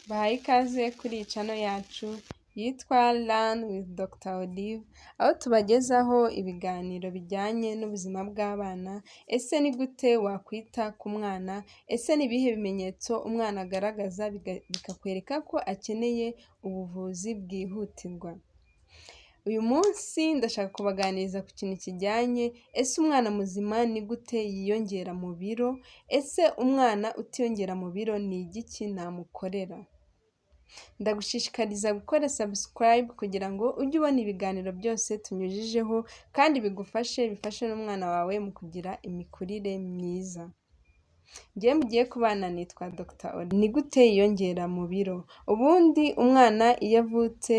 Bahaye ikaze kuri iyi channel yacu yitwa Learn with Dr. Olive, aho tubagezaho ibiganiro bijyanye n'ubuzima bw'abana. Ese ni gute wakwita ku mwana? Ese ni ibihe bimenyetso umwana agaragaza bikakwereka ko akeneye ubuvuzi bwihutirwa? Uyu munsi ndashaka kubaganiriza ku kintu kijyanye, ese umwana muzima ni gute yiyongera mu biro? Ese umwana utiyongera mu biro ni igiki namukorera? Ndagushishikariza gukora subscribe kugira ngo ujye ubona ibiganiro byose tunyujijeho kandi bifashe n'umwana wawe mu kugira imikurire myiza. Njyewe mugiye kubana nitwa Dr. Olive. Ni gute yiyongera mu biro? Ubundi umwana iyo avutse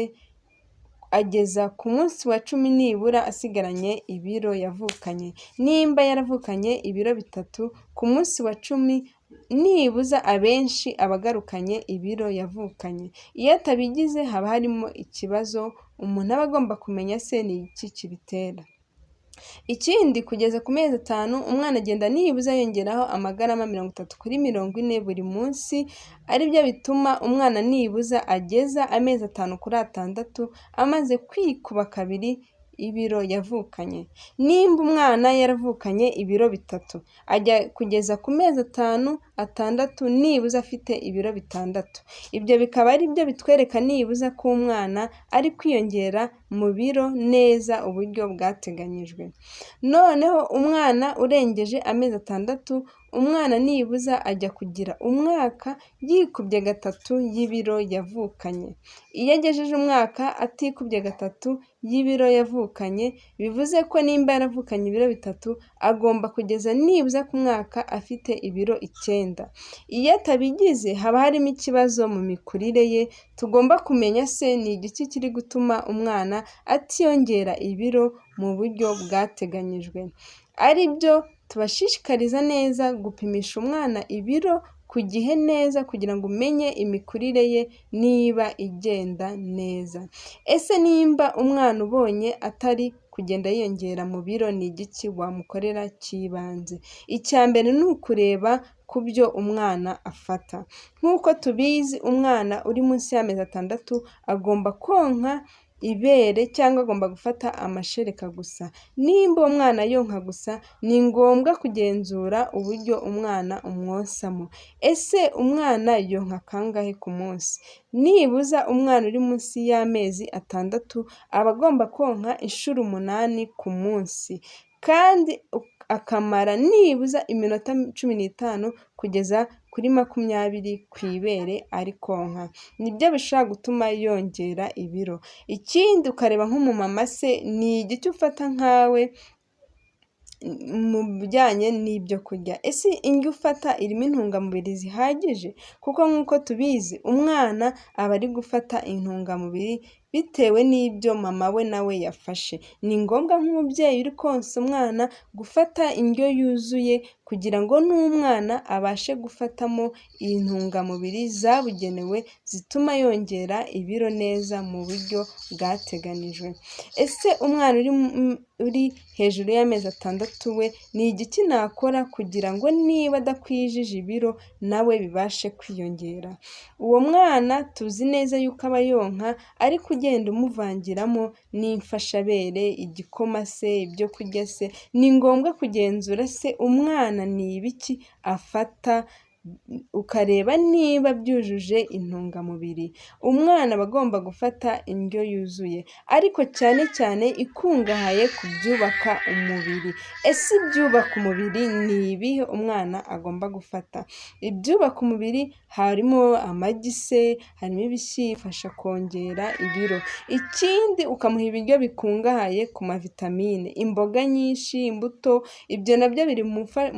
ageza ku munsi wa 10 nibura asigaranye ibiro yavukanye. Nimba yaravukanye ibiro 3, ku munsi wa 10 nibuza abenshi abagarukanye ibiro yavukanye. Iyo atabigize haba harimo ikibazo, umuntu aba agomba kumenya se ni iki kibitera. Ikindi, kugeza ku mezi 5 umwana agenda nibuza yongeraho amagarama 30 kuri 40 buri munsi, aribyo bituma umwana nibuza ageza amezi 5 kuri 6 amaze kwikuba kabiri ibiro yavukanye. Nimba umwana yaravukanye ibiro 3 ajya kugeza ku mezi 5, 6 nibuza afite ibiro 6. Ibyo bikaba ari byo bitwereka nibuza ko umwana ari kwiyongera mu biro neza uburyo bwateganyijwe. Noneho umwana urengeje amezi 6, umwana nibuza ajya kugira umwaka yikubye 3 y'ibiro yavukanye. Iyo agejeje umwaka atikubye 3 y'ibiro yavukanye, bivuze ko nimba yaravukanye ibiro 3 agomba kugeza nibuza ku mwaka afite ibiro 9. Iyo atabigize haba harimo ikibazo mu mikurire ye, tugomba kumenya se ni igiki kiri gutuma umwana atiyongera ibiro mu buryo bwateganyijwe. Ari byo tubashishikariza neza gupimisha umwana ibiro ku gihe neza kugira ngo umenye imikurire ye niba igenda neza. Ese nimba umwana ubonye atari kugenda yiyongera mu biro, ni igiki wamukorera cy'ibanze? Icya mbere ni ukureba ku byo umwana afata. Nk'uko tubizi, umwana uri munsi y'amezi 6 agomba konka ibere cyangwa agomba gufata amashereka gusa. Nimba uwo mwana yonka gusa, ni ngombwa kugenzura uburyo umwana umwonsamo. Ese umwana yonka kangahe ku munsi? Nibuza umwana uri munsi y'amezi 6 aba agomba konka inshuro 8 ku munsi, kandi akamara nibuza iminota 15 kugeza kuri 20 ku ibere ari konka. Nibyo bishobora gutuma yongera ibiro. Ikindi, ukareba nk'umumama se ni igiki ufata nkawe mu bijyanye n'ibyo kurya. Ese indyo ufata irimo intungamubiri zihagije? Kuko nk'uko tubizi, umwana aba ari gufata intungamubiri bitewe n'ibyo mama we nawe yafashe. Ni ngombwa nk'umubyeyi uri konsa umwana gufata indyo yuzuye kugira ngo n'umwana abashe gufatamo intungamubiri zabugenewe zituma yongera ibiro neza mu buryo bwateganijwe. Ese umwana uri hejuru y'amezi 6 we ni igiki nakora kugira ngo niba adakwijije ibiro nawe bibashe kwiyongera? Uwo mwana tuzi neza yuko aba yonka, ariko ugenda umuvangiramo n'imfashabere, igikoma se, ibyo kurya se. Ni ngombwa kugenzura se umwana ni ibiki afata, ukareba niba byujuje intungamubiri. Umwana aba agomba gufata indyo yuzuye, ariko cyane cyane ikungahaye ku byubaka umubiri. Ese ibyubaka umubiri ni ibihe umwana agomba gufata? Ibyubaka umubiri harimo amagi se, harimo ibifasha kongera ibiro. Ikindi, ukamuha ibiryo bikungahaye ku mavitamine, imboga nyinshi, imbuto. Ibyo nabyo biri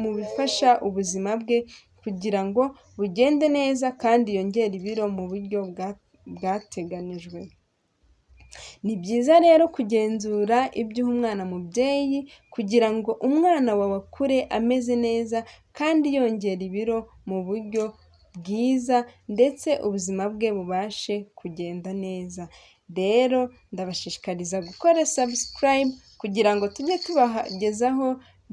mu bifasha ubuzima bwe kugira ngo bugende neza kandi yongere ibiro mu buryo bwateganijwe. Ni byiza rero kugenzura ibyo uha umwana mubyeyi kugira ngo umwana wawe akure ameze neza kandi yongera ibiro mu buryo bwiza, ndetse ubuzima bwe bubashe kugenda neza. Rero ndabashishikariza gukora subscribe kugira ngo tujye tubagezaho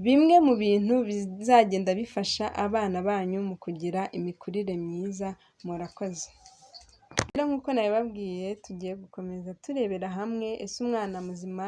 bimwe mu bintu bizagenda bifasha abana banyu mu kugira imikurire myiza. Murakoze. Rero nk'uko nabibabwiye tugiye gukomeza turebera hamwe ese umwana muzima